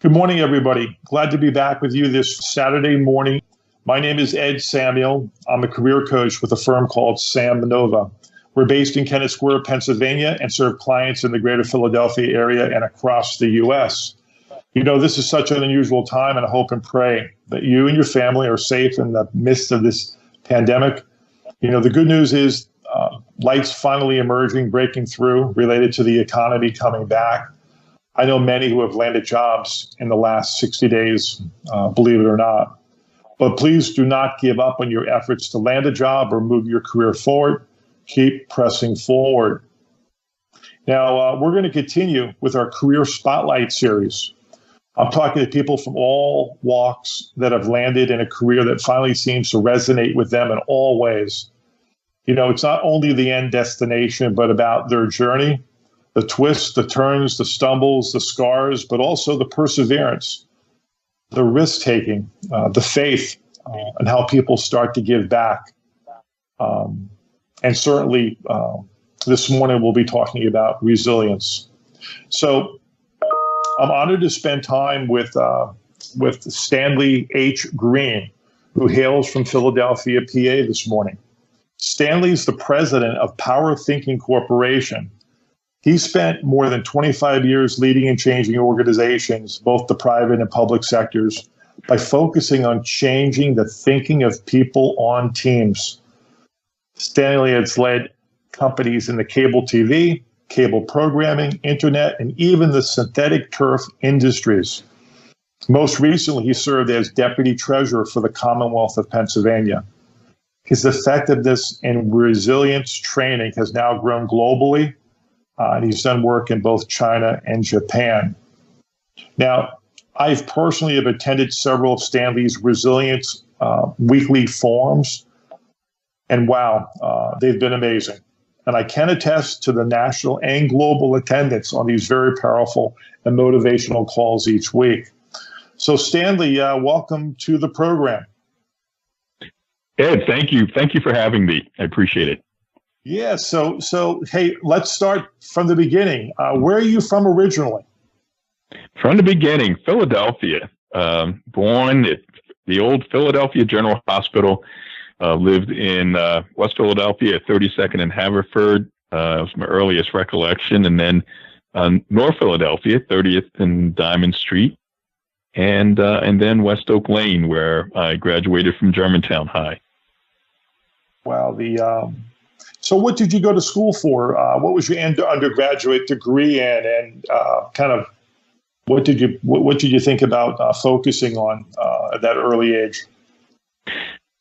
Good morning, everybody. Glad to be back with you this Saturday morning. My name is Ed Samuel. I'm a career coach with a firm called Sam Nova. We're based in Kennett Square, Pennsylvania, and serve clients in the greater Philadelphia area and across the U.S. You know, this is such an unusual time, and I hope and pray that you and your family are safe in the midst of this pandemic. You know, the good news is light's finally emerging, breaking through related to the economy coming back. I know many who have landed jobs in the last 60 days, believe it or not. But please do not give up on your efforts to land a job or move your career forward. Keep pressing forward. Now, we're going to continue with our Career Spotlight series. I'm talking to people from all walks that have landed in a career that finally seems to resonate with them in all ways. You know, it's not only the end destination, but about their journey. The twists, the turns, the stumbles, the scars, but also the perseverance, the risk-taking, the faith, and how people start to give back. And certainly, this morning we'll be talking about resilience. So I'm honored to spend time with Stanley H. Greene, who hails from Philadelphia, PA this morning. Stanley's the president of PowerThinking Corporation. He spent more than 25 years leading and changing organizations, both the private and public sectors, by focusing on changing the thinking of people on teams. Stanley has led companies in the cable TV, cable programming, internet, and even the synthetic turf industries. Most recently, he served as deputy treasurer for the Commonwealth of Pennsylvania. His effectiveness and resilience training has now grown globally. And he's done work in both China and Japan. Now, I've personally have attended several of Stanley's resilience weekly forums, and wow, they've been amazing. And I can attest to the national and global attendance on these very powerful and motivational calls each week. So, Stanley, welcome to the program. Ed, thank you. Thank you for having me. I appreciate it. Yeah, so hey, let's start from the beginning. Where are you from originally? From the beginning, Philadelphia. Born at the old Philadelphia General Hospital. Lived in West Philadelphia at 32nd and Haverford. That was my earliest recollection. And then North Philadelphia, 30th and Diamond Street. And then West Oak Lane, where I graduated from Germantown High. Wow, So what did you go to school for? What was your undergraduate degree in, and kind of what did you think about focusing on at that early age?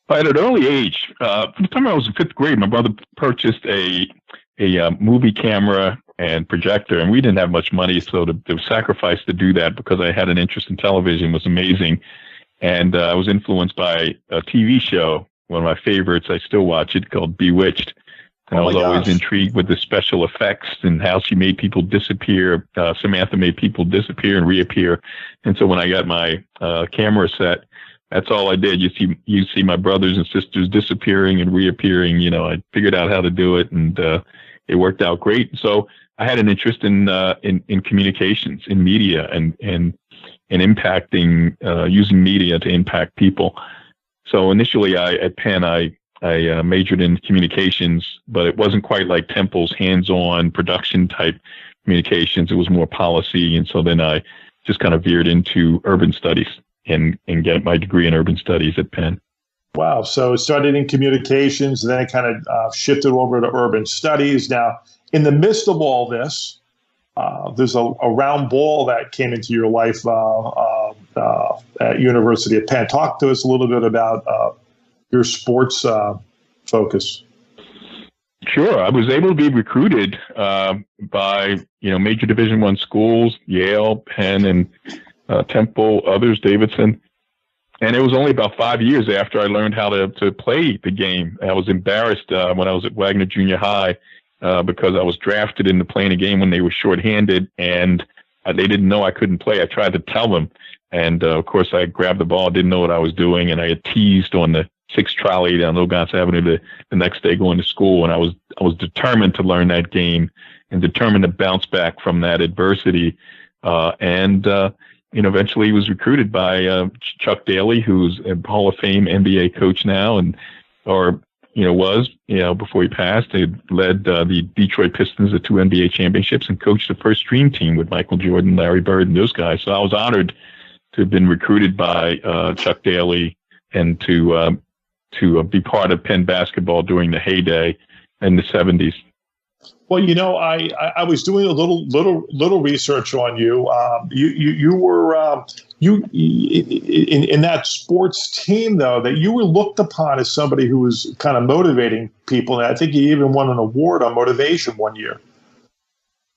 At an early age, from the time I was in fifth grade, my brother purchased a movie camera and projector, and we didn't have much money, so the sacrifice to do that because I had an interest in television was amazing. And I was influenced by a TV show, one of my favorites. I still watch it, called Bewitched. And I was always intrigued with the special effects and how she made people disappear. Samantha made people disappear and reappear. And so when I got my camera set, that's all I did. You see my brothers and sisters disappearing and reappearing. You know, I figured out how to do it, and it worked out great. So I had an interest in communications, in media, and impacting, using media to impact people. So initially, at Penn, I majored in communications, but it wasn't quite like Temple's hands-on production type communications. It was more policy. And so then I just kind of veered into urban studies and get my degree in urban studies at Penn. Wow. So it started in communications, then it kind of shifted over to urban studies. Now, in the midst of all this, there's a round ball that came into your life at University of Penn. Talk to us a little bit about your sports focus. Sure. I was able to be recruited by, major Division I schools, Yale, Penn, and Temple, others, Davidson. And it was only about 5 years after I learned how to play the game. I was embarrassed when I was at Wagner Junior High because I was drafted into playing a game when they were shorthanded, and they didn't know I couldn't play. I tried to tell them. And, of course, I grabbed the ball, didn't know what I was doing, and I had teased on the 6th trolley down Ogontz Avenue the next day going to school. And I was determined to learn that game and determined to bounce back from that adversity. eventually he was recruited by Chuck Daly, who's a Hall of Fame NBA coach now, was before he passed. He led the Detroit Pistons to 2 NBA championships and coached the first Dream Team with Michael Jordan, Larry Bird, and those guys. So I was honored to have been recruited by Chuck Daly and to be part of Penn basketball during the heyday in the 70s. Well, I was doing a little research on you. You were in that sports team, though, that you were looked upon as somebody who was kind of motivating people, and I think you even won an award on motivation one year.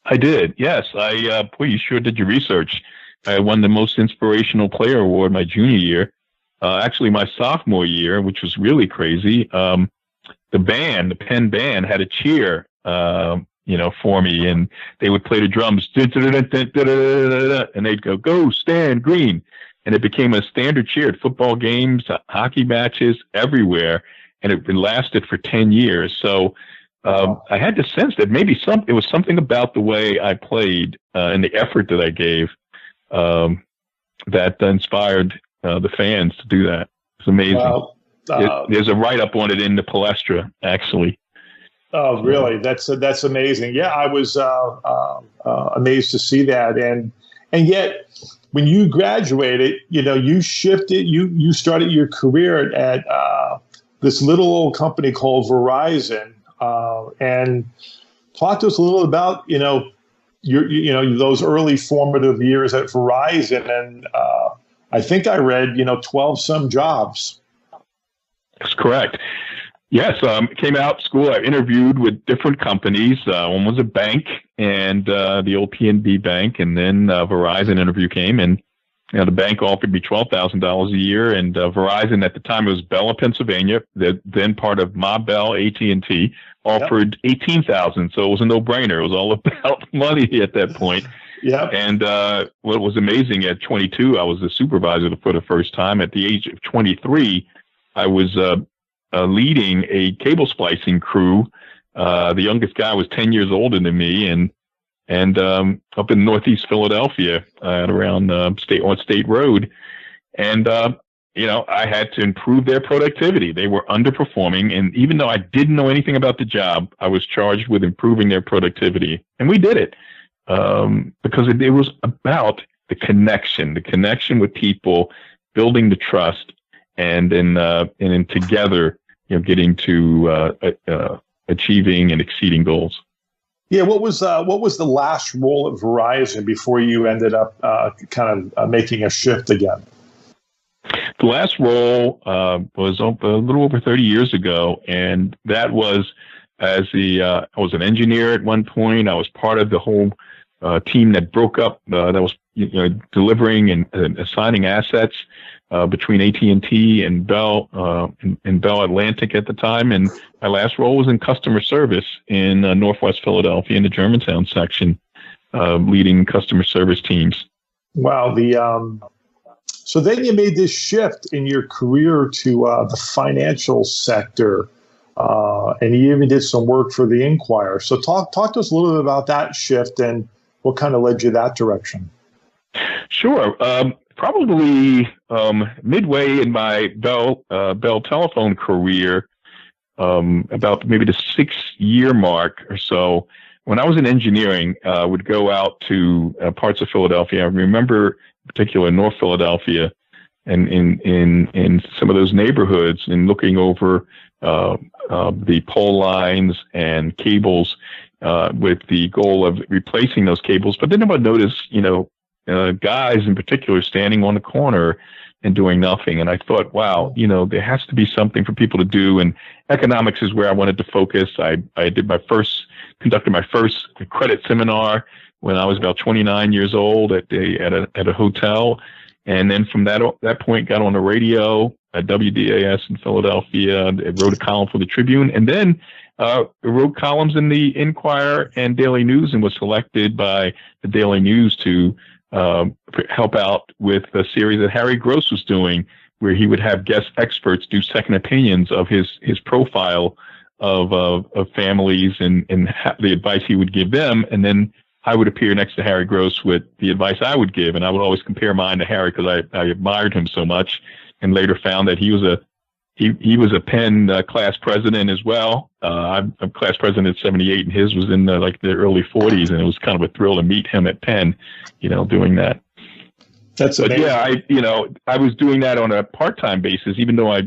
I did, yes. You sure did your research. I won the Most Inspirational Player Award my junior year. Actually, my sophomore year, which was really crazy. The Penn band, had a cheer, for me, and they would play the drums, and they'd go Stan Greene, and it became a standard cheer at football games, hockey matches, everywhere, and it lasted for 10 years. So I had the sense that maybe it was something about the way I played and the effort that I gave that inspired the fans to do that. It's amazing. Well, there's a write-up on it in the Palestra, actually. Oh, really? That's amazing. Yeah, I was amazed to see that. And yet, when you graduated, you shifted. You started your career at this little old company called Verizon. And talk to us a little about those early formative years at Verizon. And I think I read 12 some jobs. That's correct. Yes, came out of school. I interviewed with different companies. One was a bank, and the old PNB Bank, and then Verizon interview came, and the bank offered me $12,000 a year, and Verizon at the time, it was Bell of Pennsylvania, then part of Ma Bell, AT&T, offered $18,000, so it was a no-brainer. It was all about money at that point. Yeah. And what was amazing, at 22, I was a supervisor for the first time. At the age of 23, I was leading a cable splicing crew. The youngest guy was 10 years older than me, and up in Northeast Philadelphia, at around State Road. And I had to improve their productivity. They were underperforming, and even though I didn't know anything about the job, I was charged with improving their productivity, and we did it because it was about the connection with people, building the trust, and then together, getting to achieving and exceeding goals. Yeah, what was the last role at Verizon before you ended up making a shift again? The last role was a little over 30 years ago, and that was I was an engineer at one point. I was part of the whole team that broke up, that was delivering and assigning assets between AT&T and Bell and Bell Atlantic at the time. And my last role was in customer service in Northwest Philadelphia in the Germantown section, leading customer service teams. Wow. So then you made this shift in your career to the financial sector, and you even did some work for the Inquirer. So talk to us a little bit about that shift and what kind of led you that direction. Sure. Probably midway in my Bell telephone career, about maybe the 6-year mark or so, when I was in engineering, I would go out to parts of Philadelphia. I remember, in particular, North Philadelphia, and in some of those neighborhoods, and looking over the pole lines and cables with the goal of replacing those cables. But then I would notice, guys in particular standing on the corner and doing nothing. And I thought, wow, there has to be something for people to do. And economics is where I wanted to focus. I conducted my first credit seminar when I was about 29 years old at a hotel. And then from that point, got on the radio at WDAS in Philadelphia. I wrote a column for the Tribune, and then wrote columns in the Inquirer and Daily News, and was selected by the Daily News to help out with a series that Harry Gross was doing, where he would have guest experts do second opinions of his profile of families and the advice he would give them, and then I would appear next to Harry Gross with the advice I would give, and I would always compare mine to Harry because I admired him so much, and later found that he was a Penn class president as well. I'm class president at 78, and his was in the early 40s, and it was kind of a thrill to meet him at Penn, doing that. That's amazing. But yeah, I was doing that on a part-time basis, even though I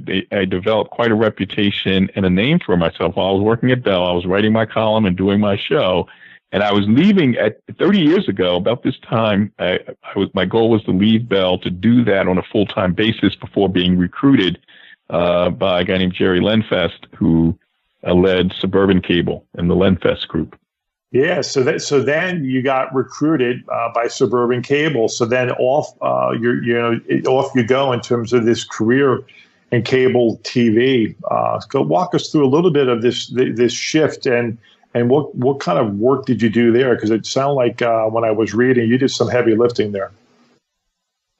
developed quite a reputation and a name for myself while I was working at Bell. I was writing my column and doing my show, and I was leaving at 30 years ago. About this time, my goal was to leave Bell to do that on a full-time basis before being recruited by a guy named Jerry Lenfest, who led Suburban Cable and the Lenfest Group. Yeah, so then you got recruited by Suburban Cable. So then off you go in terms of this career in cable TV. Go walk us through a little bit of this shift and what kind of work did you do there? Because it sounded like when I was reading, you did some heavy lifting there.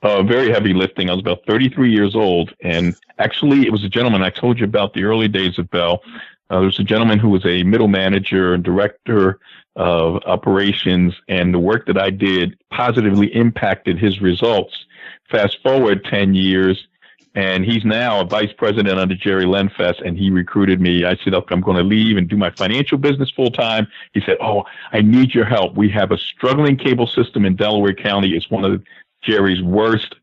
Very heavy lifting. I was about 33 years old, and actually, it was a gentleman I told you about the early days of Bell. There was a gentleman who was a middle manager and director of operations, and the work that I did positively impacted his results. Fast forward 10 years, and he's now a vice president under Jerry Lenfest, and he recruited me. I said, "Look, I'm going to leave and do my financial business full time." He said, "Oh, I need your help. We have a struggling cable system in Delaware County. It's one of Jerry's worst.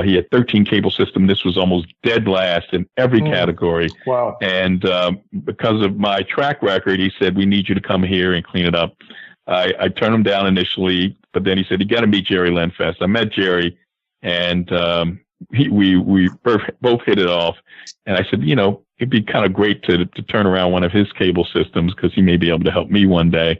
He had 13 cable systems. This was almost dead last in every category." Wow. And because of my track record, he said, "We need you to come here and clean it up." I turned him down initially, but then he said, "You got to meet Jerry Lenfest." I met Jerry, and we both hit it off. And I said, it'd be kind of great to turn around one of his cable systems because he may be able to help me one day.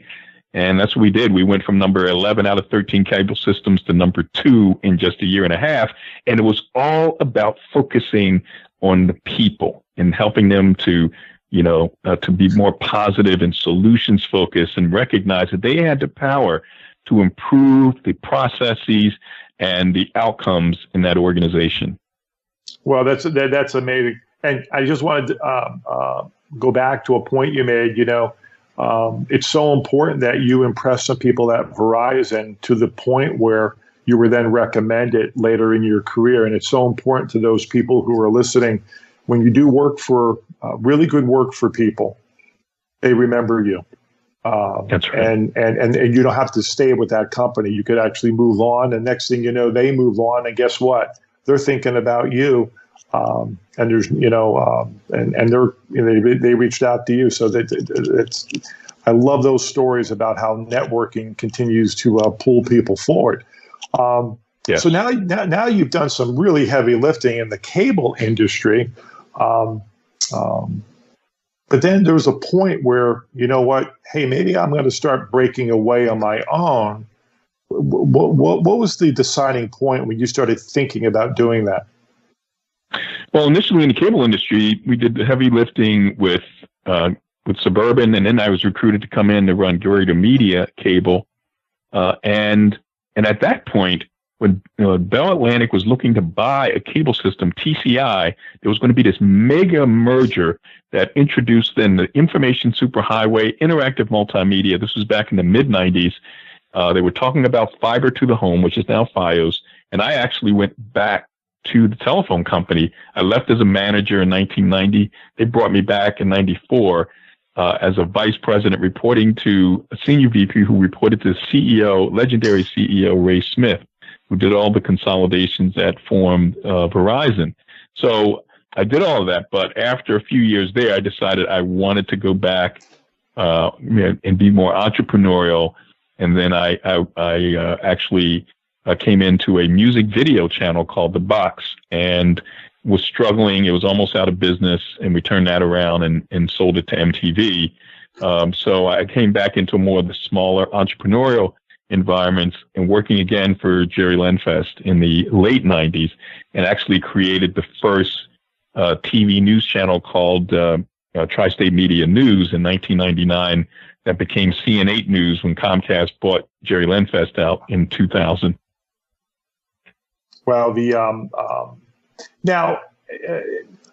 And that's what we did. We went from number 11 out of 13 cable systems to number 2 in just a year and a half. And it was all about focusing on the people and helping them to be more positive and solutions focused and recognize that they had the power to improve the processes and the outcomes in that organization. Well, that's amazing. And I just wanted to go back to a point you made, it's so important that you impress some people at Verizon to the point where you were then recommended later in your career. And it's so important to those people who are listening. When you do work for really good work for people, they remember you. That's right. And you don't have to stay with that company. You could actually move on. And next thing you know, they move on. And guess what? They're thinking about you. And there's, they reached out to you. So I love those stories about how networking continues to pull people forward. Yes. So now you've done some really heavy lifting in the cable industry. But then there was a point where, hey, maybe I'm going to start breaking away on my own. What was the deciding point when you started thinking about doing that? Well, initially in the cable industry, we did the heavy lifting with Suburban, and then I was recruited to come in to run Greater Media Cable. And at that point, when Bell Atlantic was looking to buy a cable system, TCI, there was going to be this mega merger that introduced then the information superhighway, interactive multimedia. This was back in the mid-'90s. They were talking about fiber to the home, which is now Fios. And I actually went back to the telephone company. I left as a manager in 1990. They brought me back in 94 as a vice president, reporting to a senior VP who reported to the CEO, legendary CEO Ray Smith, who did all the consolidations that formed Verizon. So I did all of that, but after a few years there, I decided I wanted to go back and be more entrepreneurial. And then I actually came into a music video channel called The Box and was struggling. It was almost out of business, and we turned that around and sold it to MTV. So I came back into more of the smaller entrepreneurial environments and working again for Jerry Lenfest in the late 90s, and actually created the first TV news channel called Tri-State Media News in 1999 that became CN8 News when Comcast bought Jerry Lenfest out in 2000. Well, now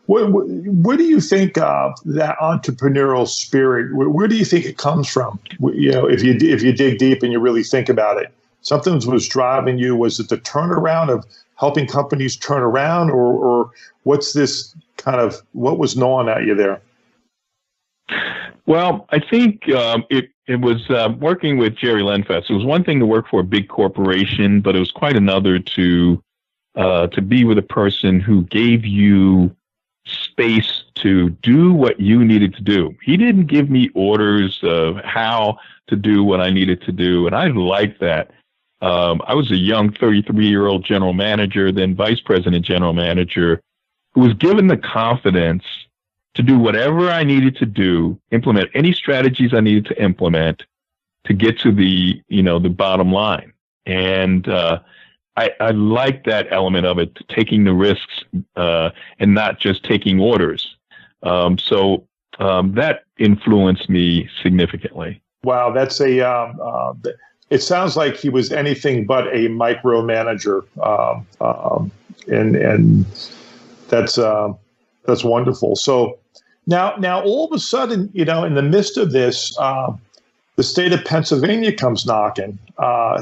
Where do you think that entrepreneurial spirit? Where do you think it comes from? If you dig deep and you really think about it, something was driving you. Was it the turnaround of helping companies turn around, or what's this kind of what was gnawing at you there? Well, I think it was working with Jerry Lenfest. It was one thing to work for a big corporation, but it was quite another to be with a person who gave you space to do what you needed to do. He didn't give me orders of how to do what I needed to do, and I liked that. I was a young 33-year-old general manager, then vice president general manager, who was given the confidence to do whatever I needed to do, implement any strategies I needed to implement to get to the bottom line. And I like that element of it, taking the risks and not just taking orders. So that influenced me significantly. Wow, that's it sounds like he was anything but a micromanager, and that's wonderful. So now all of a sudden, in the midst of this, the state of Pennsylvania comes knocking.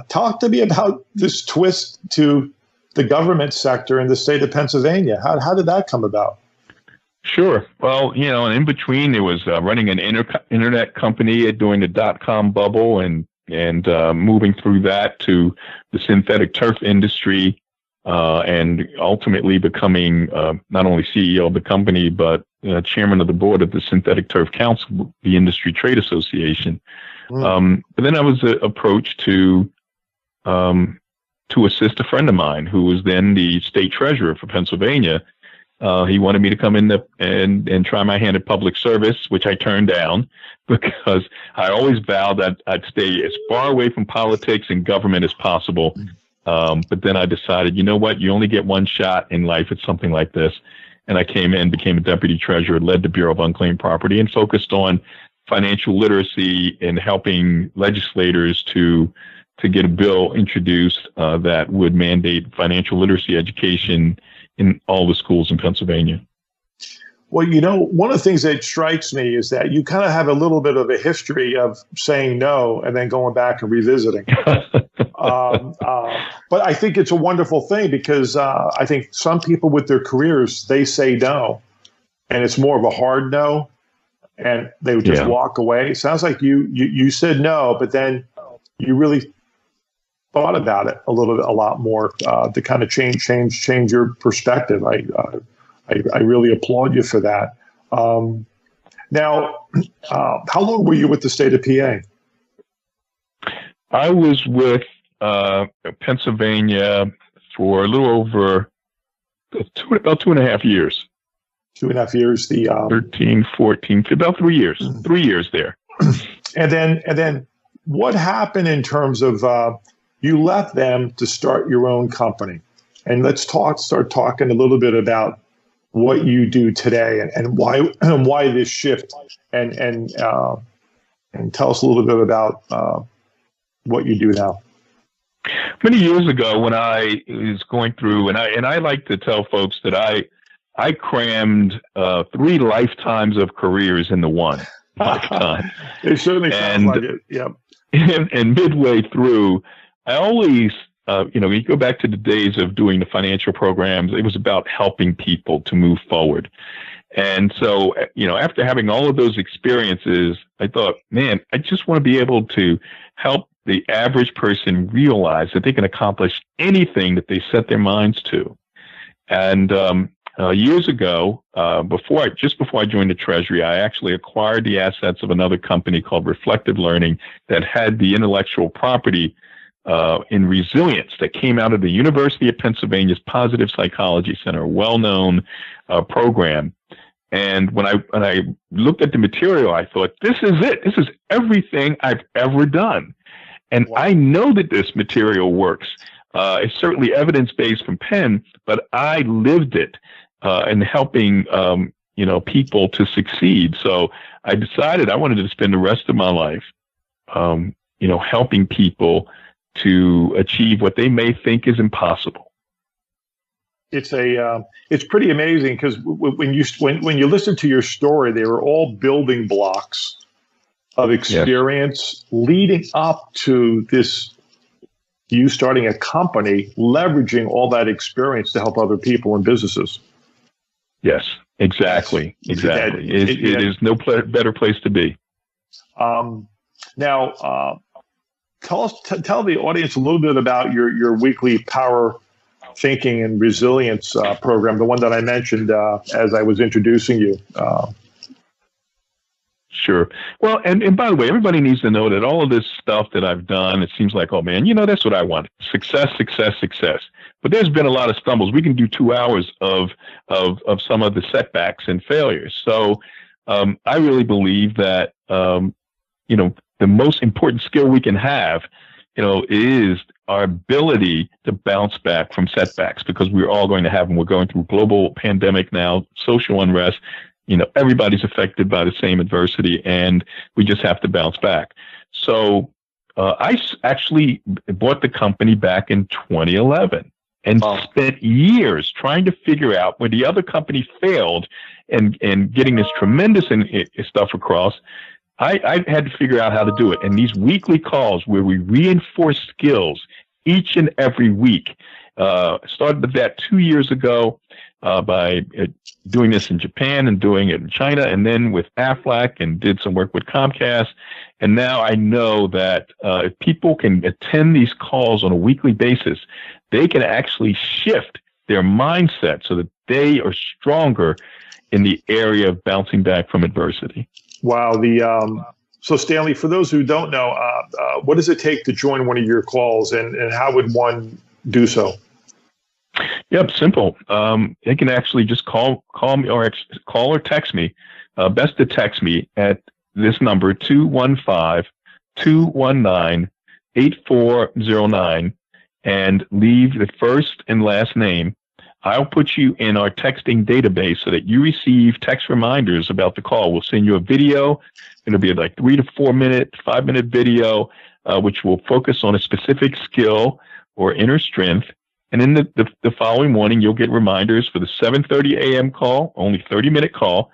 Talk to me about this twist to the government sector in the state of Pennsylvania. How did that come about? Sure. Well, and in between, there was running an internet company during the dot-com bubble and moving through that to the synthetic turf industry, and ultimately becoming not only CEO of the company, but chairman of the board of the Synthetic Turf Council, the industry trade association. But then I was approached to assist a friend of mine who was then the state treasurer for Pennsylvania. He wanted me to come in and try my hand at public service, which I turned down because I always vowed that I'd stay as far away from politics and government as possible. But then I decided, you know what, you only get one shot in life at something like this. And I came in, became a deputy treasurer, led the Bureau of Unclaimed Property, and focused on financial literacy and helping legislators to get a bill introduced that would mandate financial literacy education in all the schools in Pennsylvania. Well, one of the things that strikes me is that you kind of have a little bit of a history of saying no and then going back and revisiting. But I think it's a wonderful thing because I think some people with their careers, they say no, and it's more of a hard no, and they would just walk away. It sounds like you said no, but then you really thought about it a lot more to kind of change your perspective. I really applaud you for that. Now, how long were you with the state of PA? I was with Pennsylvania for a little over about 2.5 years. 2.5 years. 13, 14, about 3 years. 3 years there. And then what happened in terms of you left them to start your own company? And let's start talking a little bit about what you do today and why this shift, and tell us a little bit about what you do now. Many years ago, when I was going through, and I like to tell folks that I crammed 3 lifetimes of careers into one lifetime. It certainly sounds like it. Yep. And midway through, I always, you go back to the days of doing the financial programs, it was about helping people to move forward. And so, after having all of those experiences, I thought, man, I just want to be able to help the average person realize that they can accomplish anything that they set their minds to. And years ago, before I joined the Treasury, I actually acquired the assets of another company called Reflective Learning that had the intellectual property in resilience that came out of the University of Pennsylvania's Positive Psychology Center, a well-known program. And when I looked at the material, I thought, this is it. This is everything I've ever done. And I know that this material works. It's certainly evidence-based from Penn, but I lived it in helping people to succeed. So I decided I wanted to spend the rest of my life helping people to achieve what they may think is impossible. it's pretty amazing because when you listen to your story, they were all building blocks of experience leading up to this, you starting a company, leveraging all that experience to help other people and businesses. Yes, exactly. It is no better place to be. Now, tell the audience a little bit about your weekly Power Thinking and Resilience program, the one that I mentioned as I was introducing you. Sure. Well, and by the way, everybody needs to know that all of this stuff that I've done, it seems like, oh man, that's what I want. Success, success, success. But there's been a lot of stumbles. We can do 2 hours of some of the setbacks and failures. So I really believe that, the most important skill we can have, is our ability to bounce back from setbacks, because we're all going to have them. We're going through global pandemic now, social unrest. Everybody's affected by the same adversity, and we just have to bounce back. So I actually bought the company back in 2011 and spent years trying to figure out where the other company failed and getting this tremendous stuff across. I had to figure out how to do it. And these weekly calls where we reinforce skills each and every week, started that 2 years ago by doing this in Japan and doing it in China, and then with Aflac, and did some work with Comcast. And now I know that if people can attend these calls on a weekly basis, they can actually shift their mindset so that they are stronger in the area of bouncing back from adversity. Wow. So Stanley, for those who don't know, what does it take to join one of your calls, and how would one do so? Yep, simple. They can actually just call me or text me. Best to text me at this number, 215-219-8409, and leave the first and last name. I'll put you in our texting database so that you receive text reminders about the call. We'll send you a video. It'll be like 3 to 4 minute, 5-minute video, which will focus on a specific skill or inner strength. And then the following morning, you'll get reminders for the 7:30 a.m. call, only 30-minute call,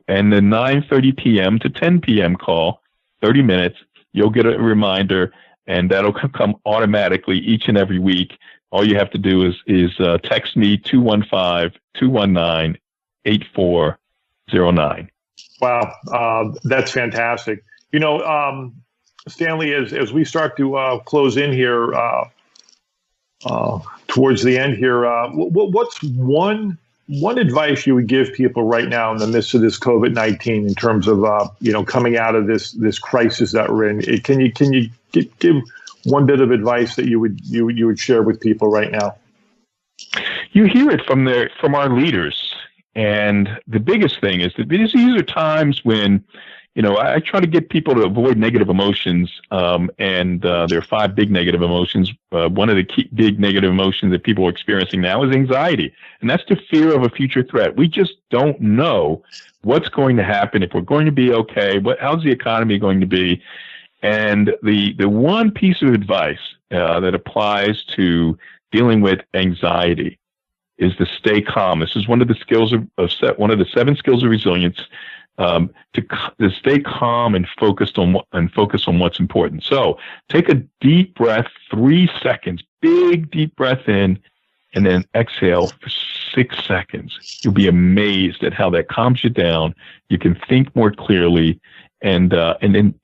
and the 9:30 p.m. to 10 p.m. call, 30 minutes. You'll get a reminder, and that'll come automatically each and every week. All you have to do is text me 215-219-8409. Wow, that's fantastic. Stanley, as we start to close in here, towards the end here, what's one advice you would give people right now in the midst of this COVID-19 in terms of coming out of this crisis that we're in? Can you give one bit of advice that you would share with people right now? You hear it from our leaders, and the biggest thing is that these are times when I try to get people to avoid negative emotions, and there are 5 big negative emotions. One of the key big negative emotions that people are experiencing now is anxiety, and that's the fear of a future threat. We just don't know what's going to happen, if we're going to be okay, how's the economy going to be. And the one piece of advice that applies to dealing with anxiety is to stay calm. This is one of the skills one of the 7 skills of resilience. To stay calm and focus on what's important. So take a deep breath, 3 seconds, big deep breath in, and then exhale for 6 seconds. You'll be amazed at how that calms you down. You can think more clearly, and then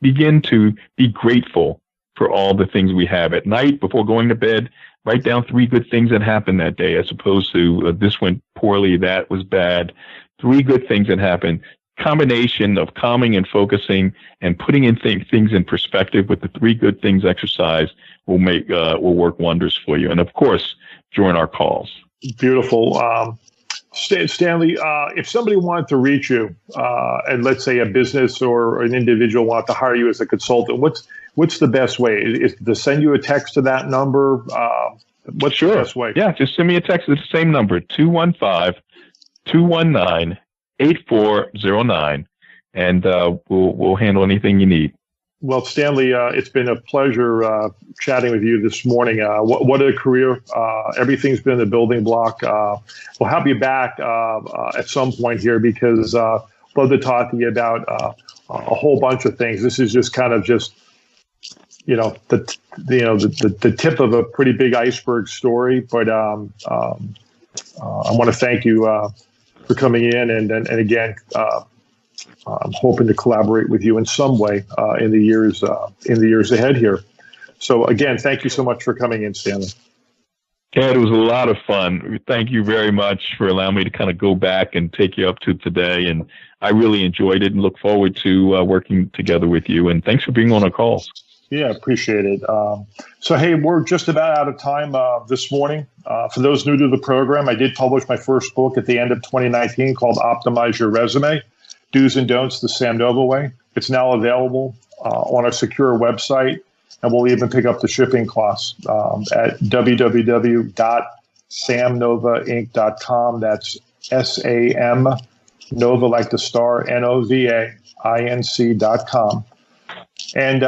begin to be grateful for all the things we have. At night, before going to bed, write down 3 good things that happened that day, as opposed to this went poorly, that was bad. 3 good things that happened. Combination of calming and focusing and putting in things in perspective with the 3 good things exercise will work wonders for you. And of course, during our calls. Beautiful. Stanley, if somebody wanted to reach you, and let's say a business or an individual wanted to hire you as a consultant, what's the best way? Is to send you a text to that number? What's the best way? Yeah, just send me a text at the same number, 215-219-8409, and we'll handle anything you need. Well, Stanley, it's been a pleasure chatting with you this morning. What a career. Everything's been a building block. We'll have you back at some point here because I'd love to talk to you about a whole bunch of things. This is just kind of the tip of a pretty big iceberg story. But I want to thank you for coming in, and again, I'm hoping to collaborate with you in some way in the years ahead here. So again, thank you so much for coming in, Stanley. Ed, it was a lot of fun. Thank you very much for allowing me to kind of go back and take you up to today. And I really enjoyed it and look forward to working together with you. And thanks for being on our calls. Yeah, appreciate it. So, hey, we're just about out of time this morning. For those new to the program, I did publish my first book at the end of 2019 called Optimize Your Resume, Do's and Don'ts the Sam Nova Way. It's now available on our secure website, and we'll even pick up the shipping costs at www.samnovainc.com. That's SAM, Nova like the star, NOVAINC.com. And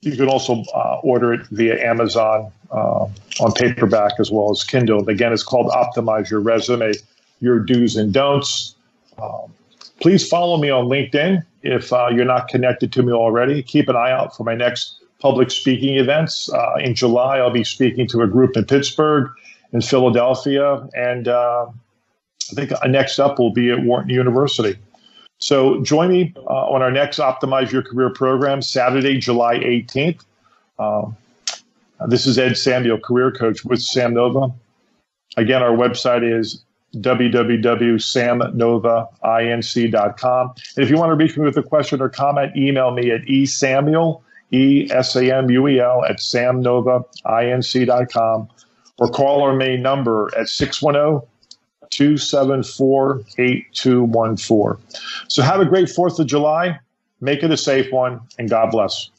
you can also order it via Amazon on paperback as well as Kindle. And again, it's called Optimize Your Resume, Your Do's and Don'ts. Please follow me on LinkedIn if you're not connected to me already. Keep an eye out for my next public speaking events. In July, I'll be speaking to a group in Pittsburgh, in Philadelphia, and I think next up will be at Wharton University. So join me on our next Optimize Your Career program, Saturday, July 18th. This is Ed Samuel, career coach with Sam Nova. Again, our website is www.samnovainc.com. And if you want to reach me with a question or comment, email me at esamuel, E-S-A-M-U-E-L, at samnovainc.com, or call our main number at 610-274-8214. So have a great 4th of July. Make it a safe one, and God bless.